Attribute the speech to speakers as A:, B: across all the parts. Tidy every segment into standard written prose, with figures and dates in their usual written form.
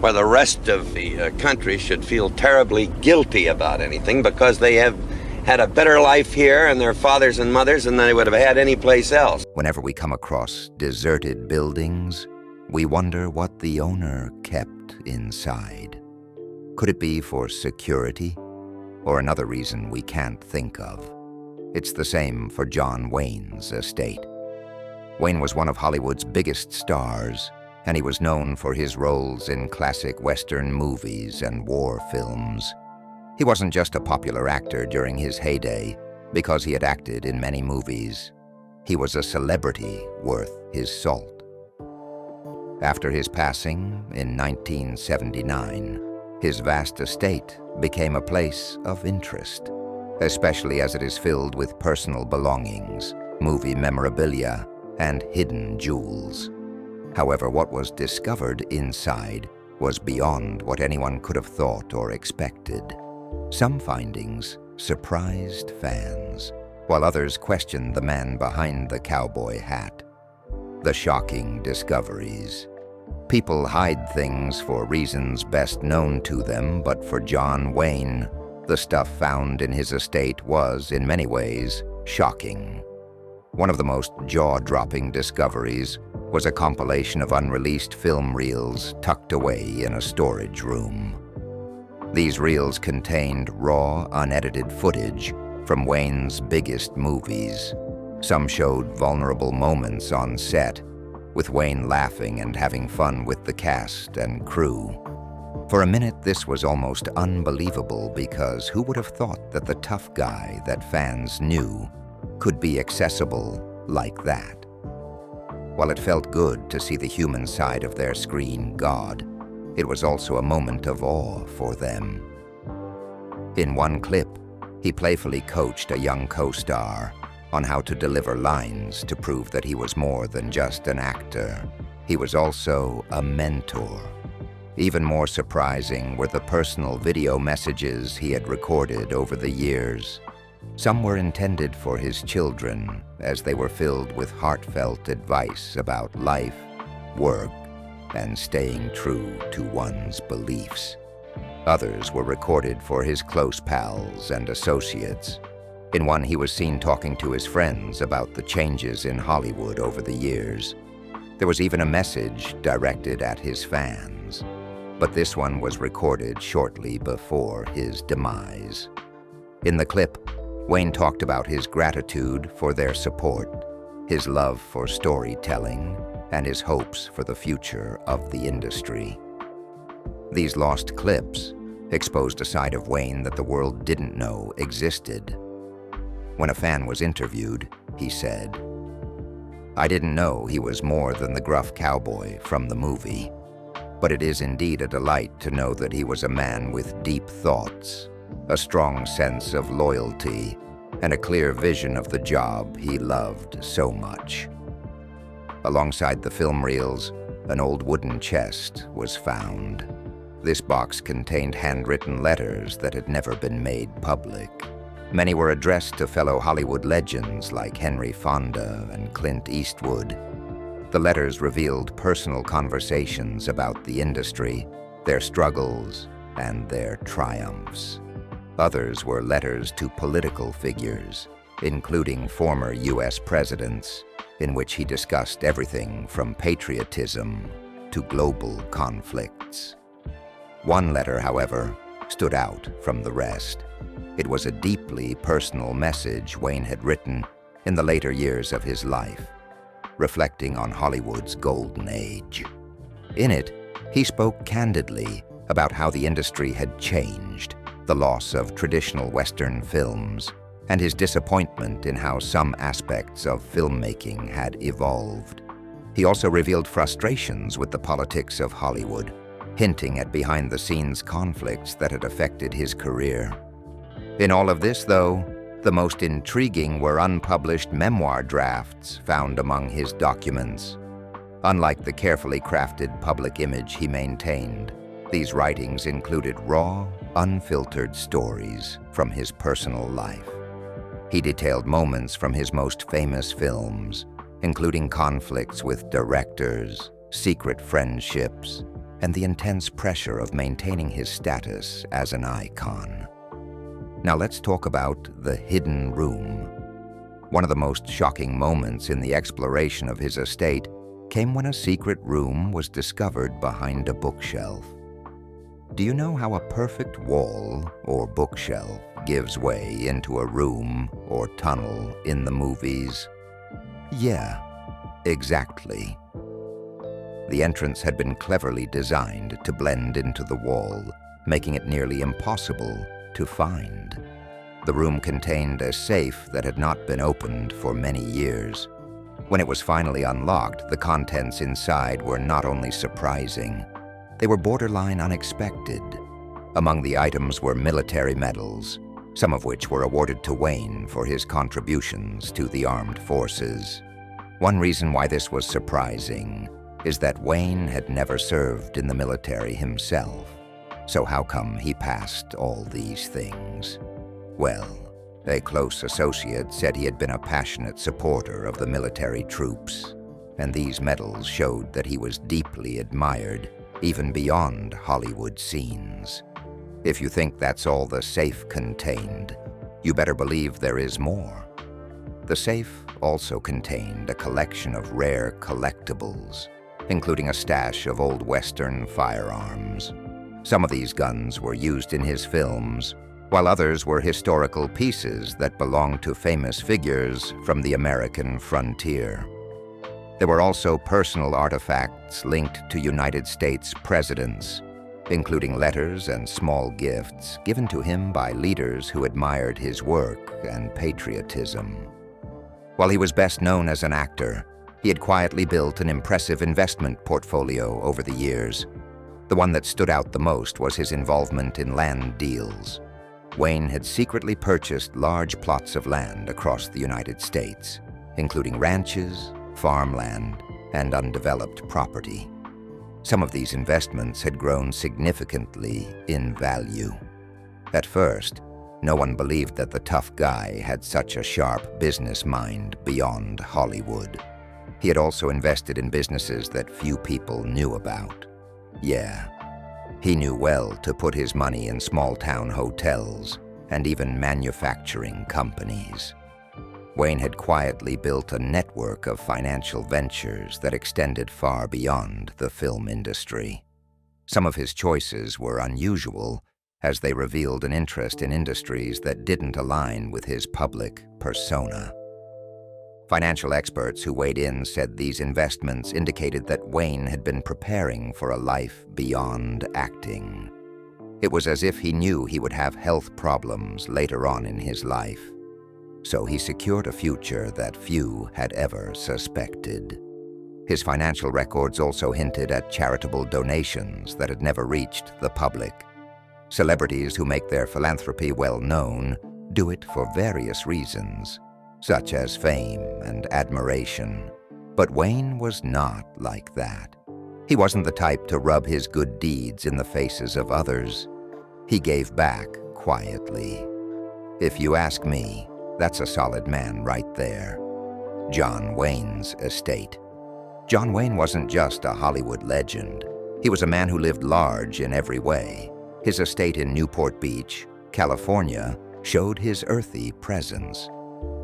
A: where the rest of the country should feel terribly guilty about anything because they have had a better life here and their fathers and mothers than they would have had anyplace else.
B: Whenever we come across deserted buildings, we wonder what the owner kept inside. Could it be for security, or another reason we can't think of? It's the same for John Wayne's estate. Wayne was one of Hollywood's biggest stars, and he was known for his roles in classic Western movies and war films. He wasn't just a popular actor during his heyday because he had acted in many movies. He was a celebrity worth his salt. After his passing in 1979, his vast estate became a place of interest, especially as it is filled with personal belongings, movie memorabilia, and hidden jewels. However, what was discovered inside was beyond what anyone could have thought or expected. Some findings surprised fans, while others questioned the man behind the cowboy hat. The shocking discoveries. People hide things for reasons best known to them, but for John Wayne, the stuff found in his estate was, in many ways, shocking. One of the most jaw-dropping discoveries was a compilation of unreleased film reels tucked away in a storage room. These reels contained raw, unedited footage from Wayne's biggest movies. Some showed vulnerable moments on set, with Wayne laughing and having fun with the cast and crew. For a minute, this was almost unbelievable because who would have thought that the tough guy that fans knew could be accessible like that? While it felt good to see the human side of their screen god, it was also a moment of awe for them. In one clip, he playfully coached a young co-star on how to deliver lines to prove that he was more than just an actor. He was also a mentor. Even more surprising were the personal video messages he had recorded over the years. Some were intended for his children, as they were filled with heartfelt advice about life, work, and staying true to one's beliefs. Others were recorded for his close pals and associates. In one, he was seen talking to his friends about the changes in Hollywood over the years. There was even a message directed at his fans, but this one was recorded shortly before his demise. In the clip, Wayne talked about his gratitude for their support, his love for storytelling, and his hopes for the future of the industry. These lost clips exposed a side of Wayne that the world didn't know existed. When a fan was interviewed, he said, "I didn't know he was more than the gruff cowboy from the movie, but it is indeed a delight to know that he was a man with deep thoughts, a strong sense of loyalty, and a clear vision of the job he loved so much." Alongside the film reels, an old wooden chest was found. This box contained handwritten letters that had never been made public. Many were addressed to fellow Hollywood legends like Henry Fonda and Clint Eastwood. The letters revealed personal conversations about the industry, their struggles, and their triumphs. Others were letters to political figures, including former U.S. presidents, in which he discussed everything from patriotism to global conflicts. One letter, however, stood out from the rest. It was a deeply personal message Wayne had written in the later years of his life, reflecting on Hollywood's golden age. In it, he spoke candidly about how the industry had changed, the loss of traditional Western films, and his disappointment in how some aspects of filmmaking had evolved. He also revealed frustrations with the politics of Hollywood, hinting at behind-the-scenes conflicts that had affected his career. In all of this, though, the most intriguing were unpublished memoir drafts found among his documents. Unlike the carefully crafted public image he maintained, these writings included raw, unfiltered stories from his personal life. He detailed moments from his most famous films, including conflicts with directors, secret friendships, and the intense pressure of maintaining his status as an icon. Now let's talk about the hidden room. One of the most shocking moments in the exploration of his estate came when a secret room was discovered behind a bookshelf. Do you know how a perfect wall or bookshelf gives way into a room or tunnel in the movies? Yeah, exactly. The entrance had been cleverly designed to blend into the wall, making it nearly impossible to find. The room contained a safe that had not been opened for many years. When it was finally unlocked, the contents inside were not only surprising, they were borderline unexpected. Among the items were military medals, some of which were awarded to Wayne for his contributions to the armed forces. One reason why this was surprising is that Wayne had never served in the military himself. So how come he passed all these things? Well, a close associate said he had been a passionate supporter of the military troops, and these medals showed that he was deeply admired, even beyond Hollywood scenes. If you think that's all the safe contained, you better believe there is more. The safe also contained a collection of rare collectibles, including a stash of old Western firearms. Some of these guns were used in his films, while others were historical pieces that belonged to famous figures from the American frontier. There were also personal artifacts linked to United States presidents, including letters and small gifts given to him by leaders who admired his work and patriotism. While he was best known as an actor, he had quietly built an impressive investment portfolio over the years. The one that stood out the most was his involvement in land deals. Wayne had secretly purchased large plots of land across the United States, including ranches, farmland, and undeveloped property. Some of these investments had grown significantly in value. At first, no one believed that the tough guy had such a sharp business mind beyond Hollywood. He had also invested in businesses that few people knew about. Yeah, he knew well to put his money in small-town hotels and even manufacturing companies. Wayne had quietly built a network of financial ventures that extended far beyond the film industry. Some of his choices were unusual, as they revealed an interest in industries that didn't align with his public persona. Financial experts who weighed in said these investments indicated that Wayne had been preparing for a life beyond acting. It was as if he knew he would have health problems later on in his life. So he secured a future that few had ever suspected. His financial records also hinted at charitable donations that had never reached the public. Celebrities who make their philanthropy well known do it for various reasons, such as fame and admiration. But Wayne was not like that. He wasn't the type to rub his good deeds in the faces of others. He gave back quietly. If you ask me, that's a solid man right there. John Wayne's estate. John Wayne wasn't just a Hollywood legend. He was a man who lived large in every way. His estate in Newport Beach, California, showed his earthy presence.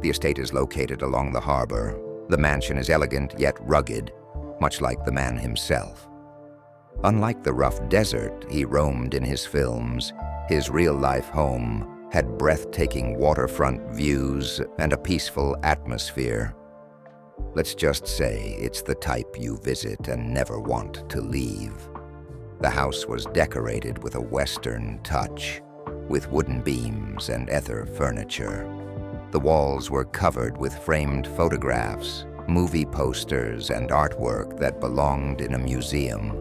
B: The estate is located along the harbor. The mansion is elegant yet rugged, much like the man himself. Unlike the rough desert he roamed in his films, his real-life home had breathtaking waterfront views and a peaceful atmosphere. Let's just say it's the type you visit and never want to leave. The house was decorated with a Western touch, with wooden beams and other furniture. The walls were covered with framed photographs, movie posters, and artwork that belonged in a museum.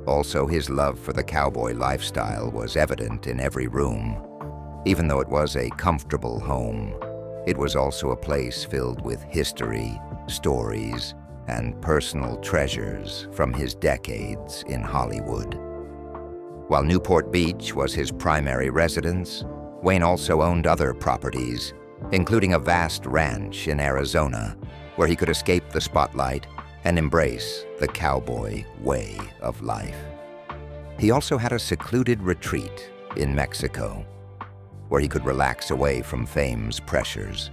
B: Also, his love for the cowboy lifestyle was evident in every room. Even though it was a comfortable home, it was also a place filled with history, stories, and personal treasures from his decades in Hollywood. While Newport Beach was his primary residence, Wayne also owned other properties, including a vast ranch in Arizona, where he could escape the spotlight and embrace the cowboy way of life. He also had a secluded retreat in Mexico, where he could relax away from fame's pressures.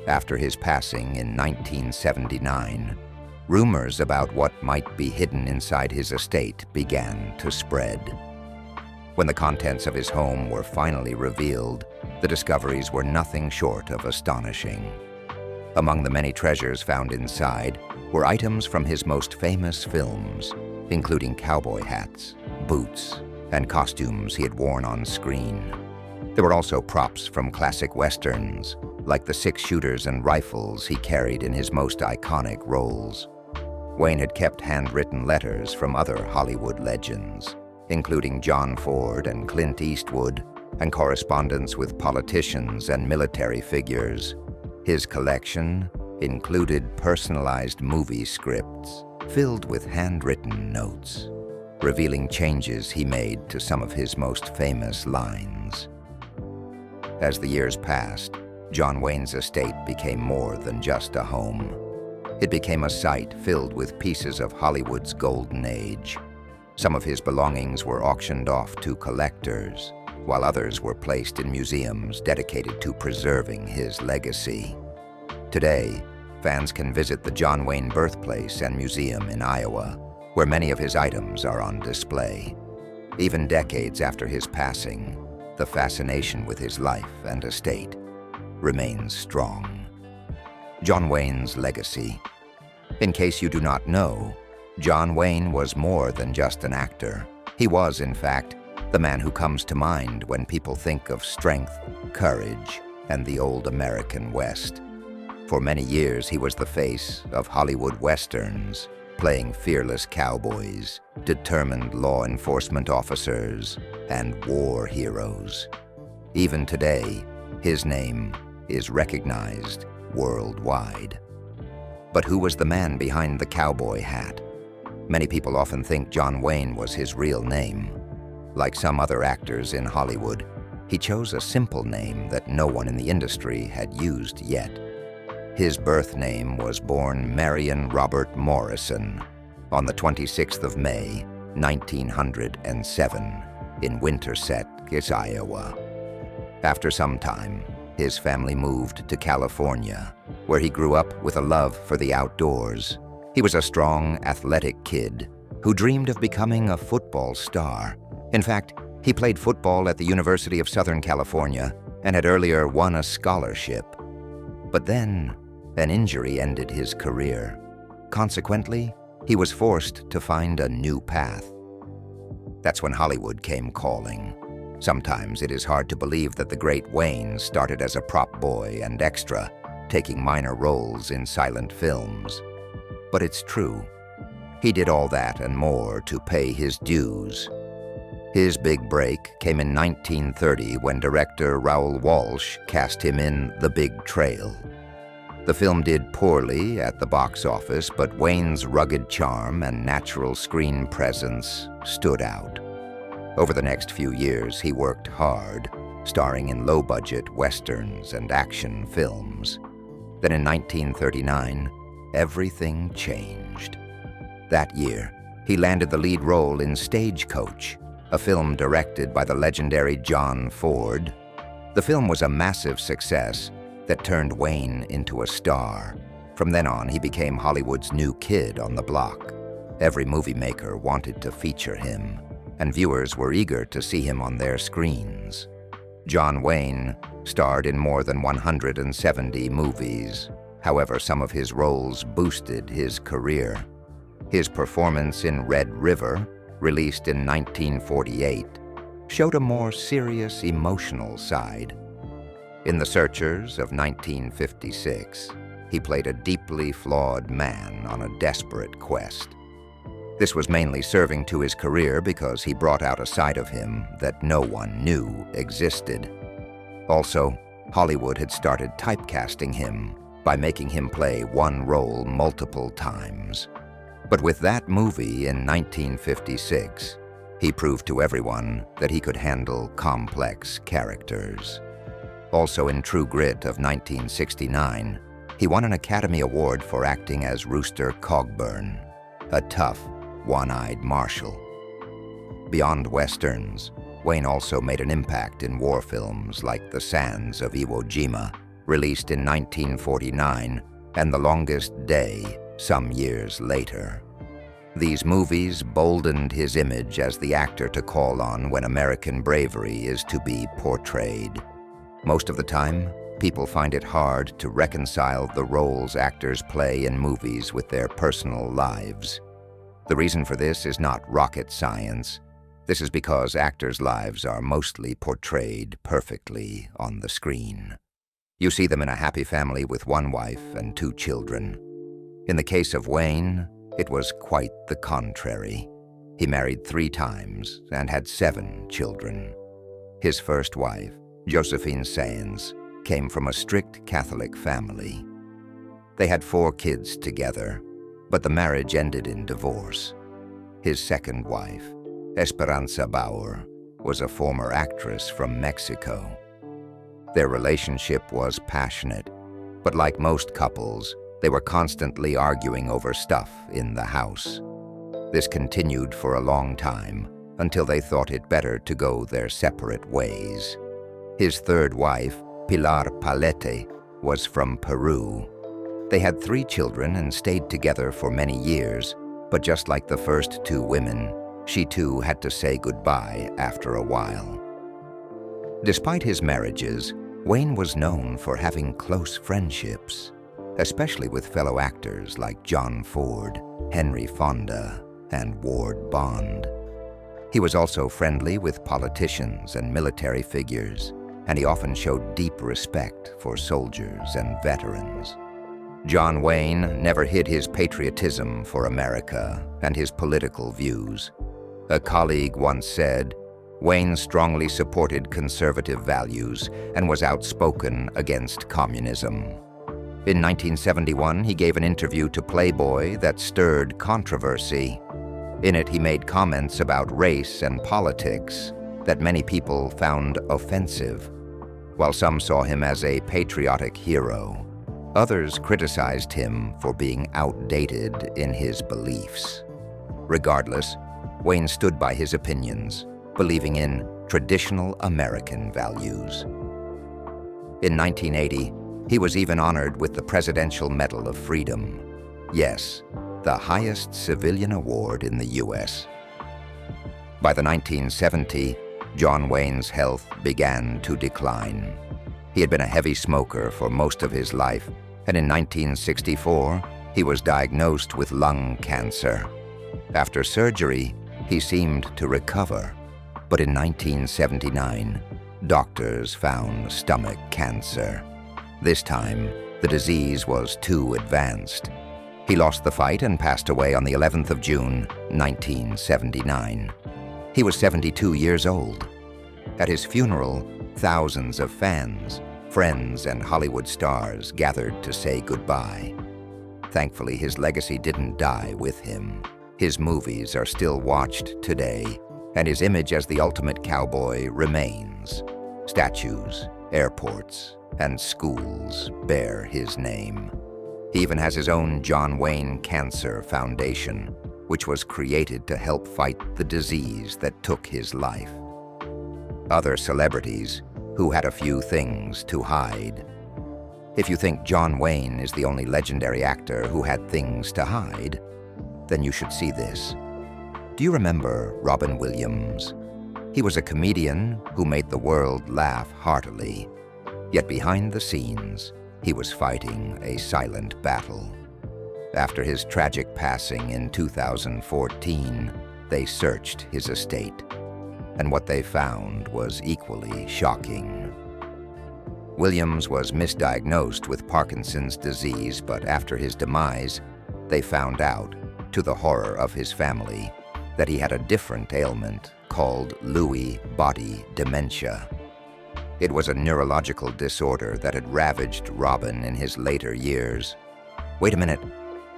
B: After his passing in 1979, rumors about what might be hidden inside his estate began to spread. When the contents of his home were finally revealed, the discoveries were nothing short of astonishing. Among the many treasures found inside were items from his most famous films, including cowboy hats, boots, and costumes he had worn on screen. There were also props from classic westerns, like the six-shooters and rifles he carried in his most iconic roles. Wayne had kept handwritten letters from other Hollywood legends, including John Ford and Clint Eastwood, and correspondence with politicians and military figures. His collection included personalized movie scripts filled with handwritten notes, revealing changes he made to some of his most famous lines. As the years passed, John Wayne's estate became more than just a home. It became a site filled with pieces of Hollywood's golden age. Some of his belongings were auctioned off to collectors, while others were placed in museums dedicated to preserving his legacy. Today, fans can visit the John Wayne Birthplace and Museum in Iowa, where many of his items are on display. Even decades after his passing, the fascination with his life and estate remains strong. John Wayne's legacy. In case you do not know, John Wayne was more than just an actor. He was, in fact, the man who comes to mind when people think of strength, courage, and the old American West. For many years, he was the face of Hollywood westerns, playing fearless cowboys, determined law enforcement officers, and war heroes. Even today, his name is recognized worldwide. But who was the man behind the cowboy hat? Many people often think John Wayne was his real name. Like some other actors in Hollywood, he chose a simple name that no one in the industry had used yet. His birth name was born Marion Robert Morrison on the 26th of May, 1907, in Winterset, Iowa. After some time, his family moved to California, where he grew up with a love for the outdoors. He was a strong, athletic kid who dreamed of becoming a football star. In fact, he played football at the University of Southern California and had earlier won a scholarship. But then, an injury ended his career. Consequently, he was forced to find a new path. That's when Hollywood came calling. Sometimes it is hard to believe that the great Wayne started as a prop boy and extra, taking minor roles in silent films. But it's true. He did all that and more to pay his dues. His big break came in 1930 when director Raoul Walsh cast him in The Big Trail. The film did poorly at the box office, but Wayne's rugged charm and natural screen presence stood out. Over the next few years, he worked hard, starring in low-budget westerns and action films. Then in 1939, everything changed. That year, he landed the lead role in Stagecoach, a film directed by the legendary John Ford. The film was a massive success that turned Wayne into a star. From then on, he became Hollywood's new kid on the block. Every movie maker wanted to feature him, and viewers were eager to see him on their screens. John Wayne starred in more than 170 movies. However, some of his roles boosted his career. His performance in Red River, released in 1948, showed a more serious emotional side. In The Searchers of 1956, he played a deeply flawed man on a desperate quest. This was mainly serving to his career because he brought out a side of him that no one knew existed. Also, Hollywood had started typecasting him by making him play one role multiple times. But with that movie in 1956, he proved to everyone that he could handle complex characters. Also in True Grit of 1969, he won an Academy Award for acting as Rooster Cogburn, a tough, one-eyed marshal. Beyond westerns, Wayne also made an impact in war films like The Sands of Iwo Jima, released in 1949, and The Longest Day, some years later. These movies boldened his image as the actor to call on when American bravery is to be portrayed. Most of the time, people find it hard to reconcile the roles actors play in movies with their personal lives. The reason for this is not rocket science. This is because actors' lives are mostly portrayed perfectly on the screen. You see them in a happy family with one wife and 2 children. In the case of Wayne, it was quite the contrary. He married 3 times and had 7 children. His first wife, Josephine Sands, came from a strict Catholic family. They had 4 kids together, but the marriage ended in divorce. His second wife, Esperanza Bauer, was a former actress from Mexico. Their relationship was passionate, but like most couples, they were constantly arguing over stuff in the house. This continued for a long time, until they thought it better to go their separate ways. His third wife, Pilar Palete, was from Peru. They had 3 children and stayed together for many years, but just like the first 2 women, she too had to say goodbye after a while. Despite his marriages, Wayne was known for having close friendships, especially with fellow actors like John Ford, Henry Fonda, and Ward Bond. He was also friendly with politicians and military figures, and he often showed deep respect for soldiers and veterans. John Wayne never hid his patriotism for America and his political views. A colleague once said, Wayne strongly supported conservative values and was outspoken against communism. In 1971, he gave an interview to Playboy that stirred controversy. In it, he made comments about race and politics that many people found offensive. While some saw him as a patriotic hero, others criticized him for being outdated in his beliefs. Regardless, Wayne stood by his opinions, believing in traditional American values. In 1980, he was even honored with the Presidential Medal of Freedom. Yes, the highest civilian award in the U.S. By the 1970s, John Wayne's health began to decline. He had been a heavy smoker for most of his life, and in 1964, he was diagnosed with lung cancer. After surgery, he seemed to recover, but in 1979, doctors found stomach cancer. This time, the disease was too advanced. He lost the fight and passed away on the 11th of June, 1979. He was 72 years old. At his funeral, thousands of fans, friends, and Hollywood stars gathered to say goodbye. Thankfully, his legacy didn't die with him. His movies are still watched today, and his image as the ultimate cowboy remains. Statues, airports, and schools bear his name. He even has his own John Wayne Cancer Foundation, which was created to help fight the disease that took his life. Other celebrities who had a few things to hide. If you think John Wayne is the only legendary actor who had things to hide, then you should see this. Do you remember Robin Williams? He was a comedian who made the world laugh heartily, yet behind the scenes, he was fighting a silent battle. After his tragic passing in 2014, they searched his estate, and what they found was equally shocking. Williams was misdiagnosed with Parkinson's disease, but after his demise, they found out, to the horror of his family, that he had a different ailment called Lewy body dementia. It was a neurological disorder that had ravaged Robin in his later years. Wait a minute,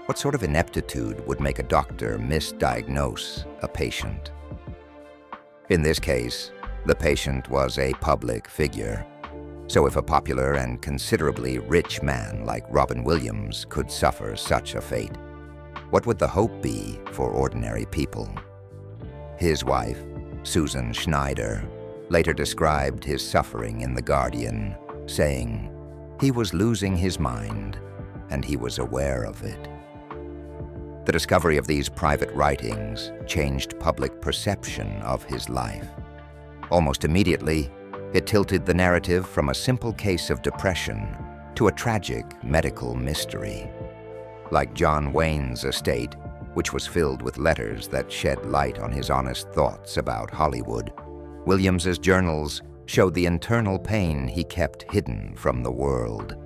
B: what sort of ineptitude would make a doctor misdiagnose a patient? In this case, the patient was a public figure. So if a popular and considerably rich man like Robin Williams could suffer such a fate, what would the hope be for ordinary people? His wife, Susan Schneider, later described his suffering in The Guardian, saying, "He was losing his mind, and he was aware of it." The discovery of these private writings changed public perception of his life. Almost immediately, it tilted the narrative from a simple case of depression to a tragic medical mystery. Like John Wayne's estate, which was filled with letters that shed light on his honest thoughts about Hollywood, Williams's journals showed the internal pain he kept hidden from the world.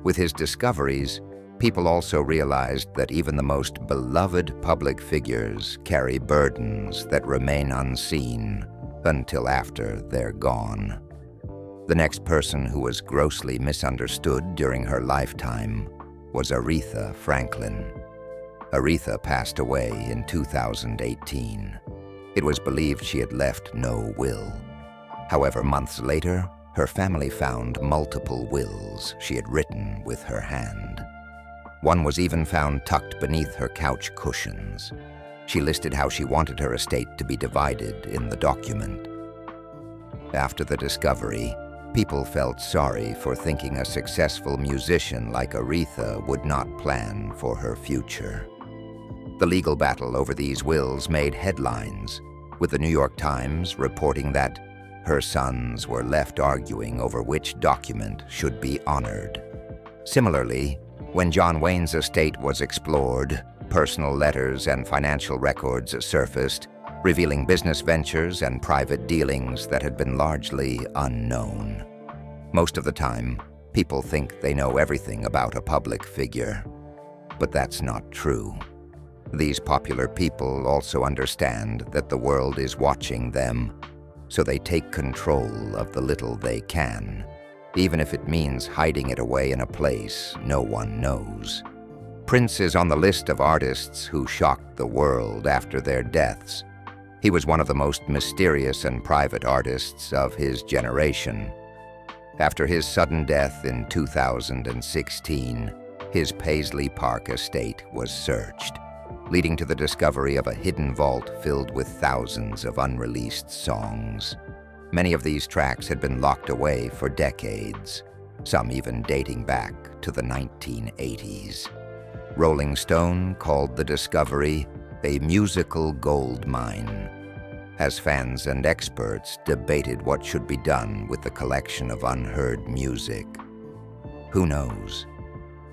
B: With his discoveries, people also realized that even the most beloved public figures carry burdens that remain unseen until after they're gone. The next person who was grossly misunderstood during her lifetime was Aretha Franklin. Aretha passed away in 2018. It was believed she had left no will. However, months later, her family found multiple wills she had written with her hand. One was even found tucked beneath her couch cushions. She listed how she wanted her estate to be divided in the document. After the discovery, people felt sorry for thinking a successful musician like Aretha would not plan for her future. The legal battle over these wills made headlines, with the New York Times reporting that her sons were left arguing over which document should be honored. Similarly, when John Wayne's estate was explored, personal letters and financial records surfaced, revealing business ventures and private dealings that had been largely unknown. Most of the time, people think they know everything about a public figure, but that's not true. These popular people also understand that the world is watching them, so they take control of the little they can, even if it means hiding it away in a place no one knows. Prince is on the list of artists who shocked the world after their deaths. He was one of the most mysterious and private artists of his generation. After his sudden death in 2016, his Paisley Park estate was searched, leading to the discovery of a hidden vault filled with thousands of unreleased songs. Many of these tracks had been locked away for decades, some even dating back to the 1980s. Rolling Stone called the discovery a musical gold mine, as fans and experts debated what should be done with the collection of unheard music. Who knows?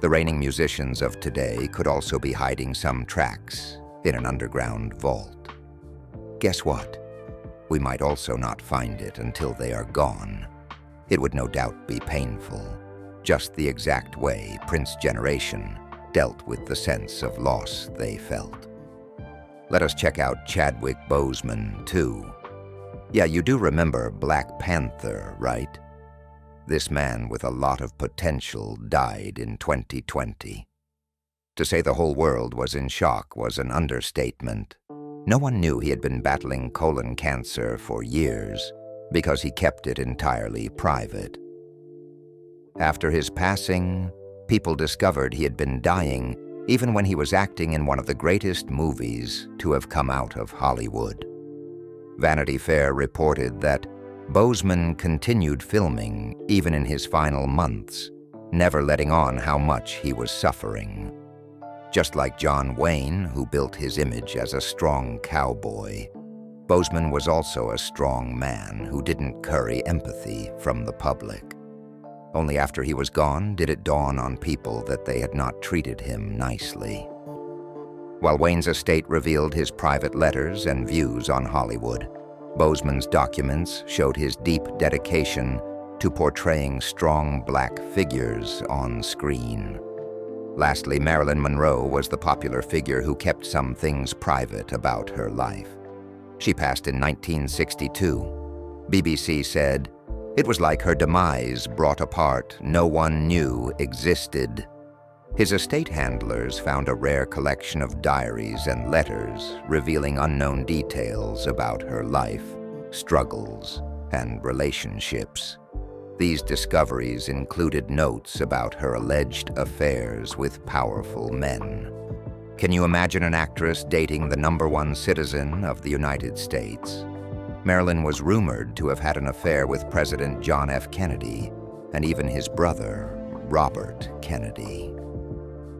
B: The reigning musicians of today could also be hiding some tracks in an underground vault. Guess what? We might also not find it until they are gone. It would no doubt be painful, just the exact way Prince's generation dealt with the sense of loss they felt. Let us check out Chadwick Boseman, too. Yeah, you do remember Black Panther, right? This man with a lot of potential died in 2020. To say the whole world was in shock was an understatement. No one knew he had been battling colon cancer for years because he kept it entirely private. After his passing, people discovered he had been dying even when he was acting in one of the greatest movies to have come out of Hollywood. Vanity Fair reported that Boseman continued filming even in his final months, never letting on how much he was suffering. Just like John Wayne, who built his image as a strong cowboy, Boseman was also a strong man who didn't curry empathy from the public. Only after he was gone did it dawn on people that they had not treated him nicely. While Wayne's estate revealed his private letters and views on Hollywood, Boseman's documents showed his deep dedication to portraying strong black figures on screen. Lastly, Marilyn Monroe was the popular figure who kept some things private about her life. She passed in 1962. BBC said, "It was like her demise brought a part no one knew existed." His estate handlers found a rare collection of diaries and letters revealing unknown details about her life, struggles, and relationships. These discoveries included notes about her alleged affairs with powerful men. Can you imagine an actress dating the #1 citizen of the United States? Marilyn was rumored to have had an affair with President John F. Kennedy and even his brother, Robert Kennedy.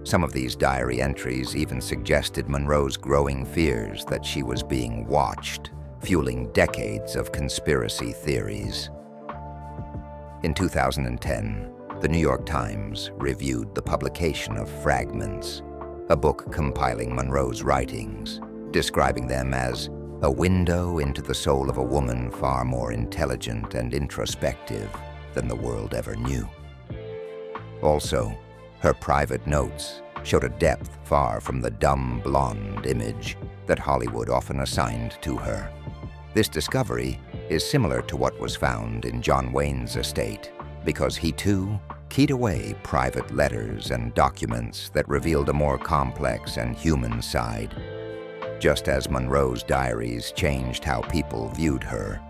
B: Some of these diary entries even suggested Monroe's growing fears that she was being watched, fueling decades of conspiracy theories. In 2010, the New York Times reviewed the publication of Fragments, a book compiling Monroe's writings, describing them as a window into the soul of a woman far more intelligent and introspective than the world ever knew. Also, her private notes showed a depth far from the dumb blonde image that Hollywood often assigned to her. This discovery is similar to what was found in John Wayne's estate, because he too keyed away private letters and documents that revealed a more complex and human side. Just as Monroe's diaries changed how people viewed her,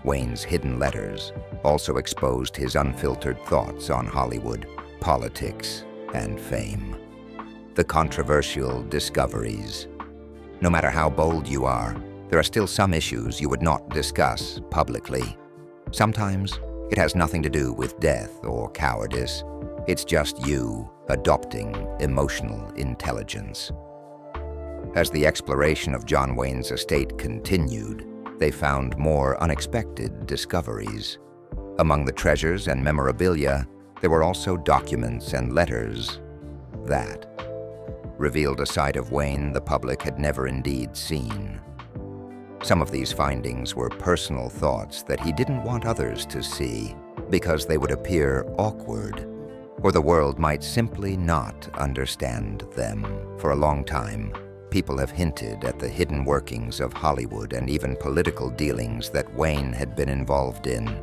B: Wayne's hidden letters also exposed his unfiltered thoughts on Hollywood, politics, and fame. The controversial discoveries. No matter how bold you are, there are still some issues you would not discuss publicly. Sometimes it has nothing to do with death or cowardice. It's just you adopting emotional intelligence. As the exploration of John Wayne's estate continued, they found more unexpected discoveries. Among the treasures and memorabilia, there were also documents and letters that revealed a side of Wayne the public had never indeed seen. Some of these findings were personal thoughts that he didn't want others to see because they would appear awkward, or the world might simply not understand them. For a long time, people have hinted at the hidden workings of Hollywood and even political dealings that Wayne had been involved in.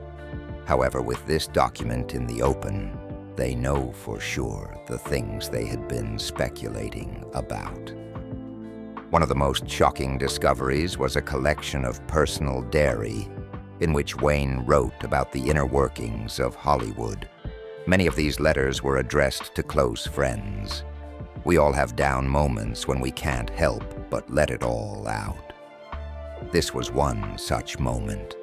B: However, with this document in the open, they know for sure the things they had been speculating about. One of the most shocking discoveries was a collection of personal diary in which Wayne wrote about the inner workings of Hollywood. Many of these letters were addressed to close friends. We all have down moments when we can't help but let it all out. This was one such moment.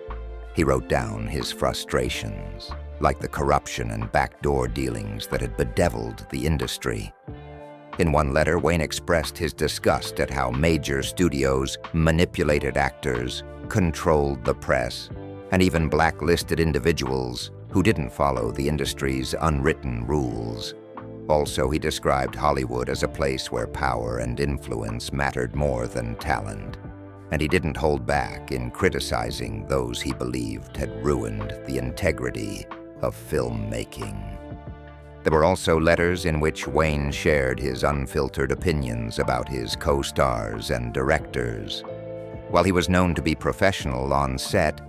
B: He wrote down his frustrations, like the corruption and backdoor dealings that had bedeviled the industry. In one letter, Wayne expressed his disgust at how major studios manipulated actors, controlled the press, and even blacklisted individuals who didn't follow the industry's unwritten rules. Also, he described Hollywood as a place where power and influence mattered more than talent, and he didn't hold back in criticizing those he believed had ruined the integrity of filmmaking. There were also letters in which Wayne shared his unfiltered opinions about his co-stars and directors. While he was known to be professional on set,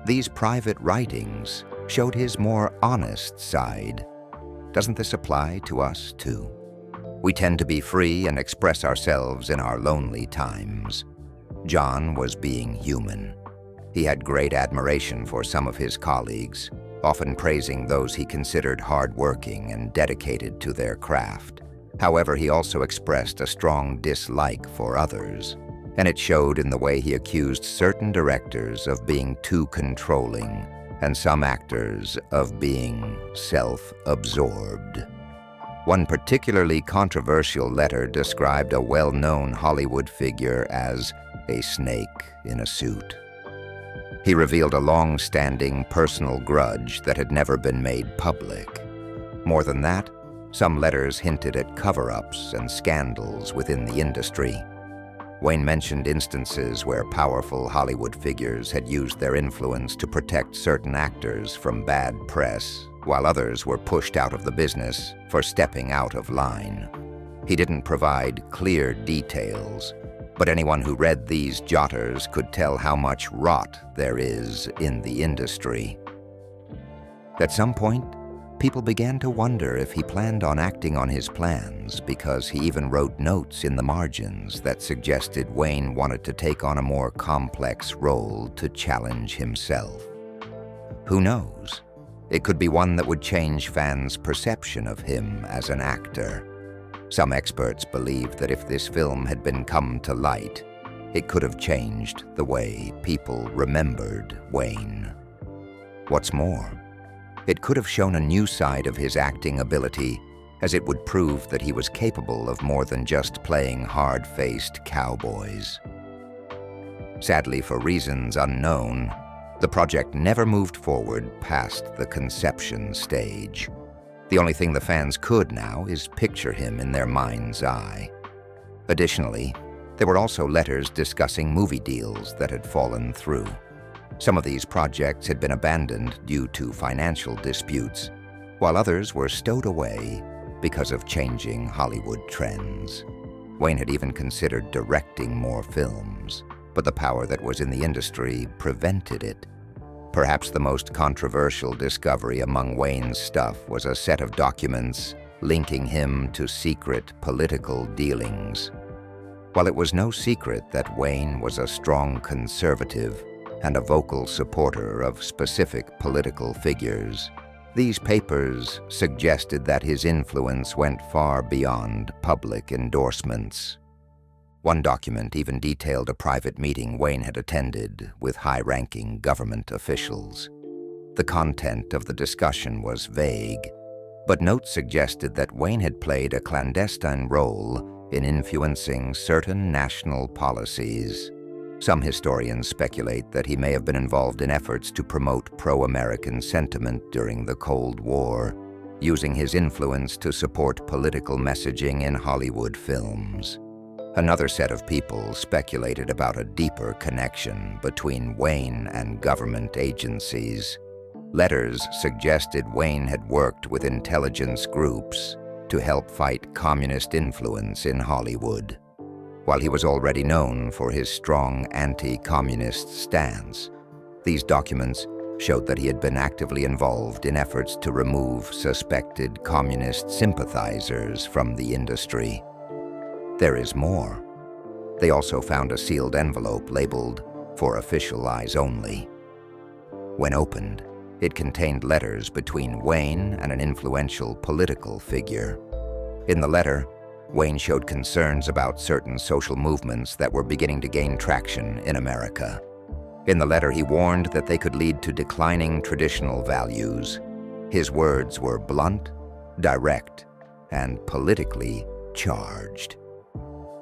B: these private writings showed his more honest side. Doesn't this apply to us too? We tend to be free and express ourselves in our lonely times. John was being human. He had great admiration for some of his colleagues, often praising those he considered hardworking and dedicated to their craft. However, he also expressed a strong dislike for others, and it showed in the way he accused certain directors of being too controlling and some actors of being self-absorbed. One particularly controversial letter described a well-known Hollywood figure as a snake in a suit. He revealed a long-standing personal grudge that had never been made public. More than that, some letters hinted at cover-ups and scandals within the industry. Wayne mentioned instances where powerful Hollywood figures had used their influence to protect certain actors from bad press, while others were pushed out of the business for stepping out of line. He didn't provide clear details, but anyone who read these jotters could tell how much rot there is in the industry. At some point, people began to wonder if he planned on acting on his plans, because he even wrote notes in the margins that suggested Wayne wanted to take on a more complex role to challenge himself. Who knows? It could be one that would change fans' perception of him as an actor. Some experts believed that if this film had been come to light, It could have changed the way people remembered Wayne. What's more, it could have shown a new side of his acting ability, as it would prove that he was capable of more than just playing hard-faced cowboys. Sadly, for reasons unknown, the project never moved forward past the conception stage. The only thing the fans could now is picture him in their mind's eye. Additionally, there were also letters discussing movie deals that had fallen through. Some of these projects had been abandoned due to financial disputes, while others were stowed away because of changing Hollywood trends. Wayne had even considered directing more films, but the power that was in the industry prevented it. Perhaps the most controversial discovery among Wayne's stuff was a set of documents linking him to secret political dealings. While it was no secret that Wayne was a strong conservative and a vocal supporter of specific political figures, these papers suggested that his influence went far beyond public endorsements. One document even detailed a private meeting Wayne had attended with high-ranking government officials. The content of the discussion was vague, but notes suggested that Wayne had played a clandestine role in influencing certain national policies. Some historians speculate that he may have been involved in efforts to promote pro-American sentiment during the Cold War, using his influence to support political messaging in Hollywood films. Another set of people speculated about a deeper connection between Wayne and government agencies. Letters suggested Wayne had worked with intelligence groups to help fight communist influence in Hollywood. While he was already known for his strong anti-communist stance, these documents showed that he had been actively involved in efforts to remove suspected communist sympathizers from the industry. There is more. They also found a sealed envelope labeled "For official eyes only." When opened, it contained letters between Wayne and an influential political figure. In the letter, Wayne showed concerns about certain social movements that were beginning to gain traction in America. In the letter, he warned that they could lead to declining traditional values. His words were blunt, direct, and politically charged.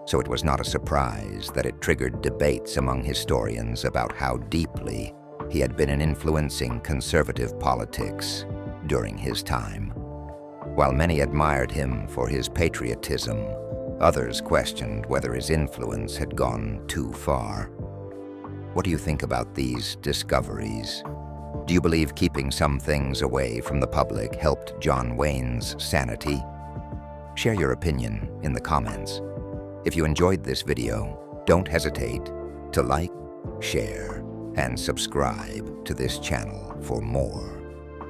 B: So it was not a surprise that it triggered debates among historians about how deeply he had been influencing conservative politics during his time. While many admired him for his patriotism, others questioned whether his influence had gone too far. What do you think about these discoveries? Do you believe keeping some things away from the public helped John Wayne's sanity? Share your opinion in the comments. If you enjoyed this video, don't hesitate to like, share, and subscribe to this channel for more.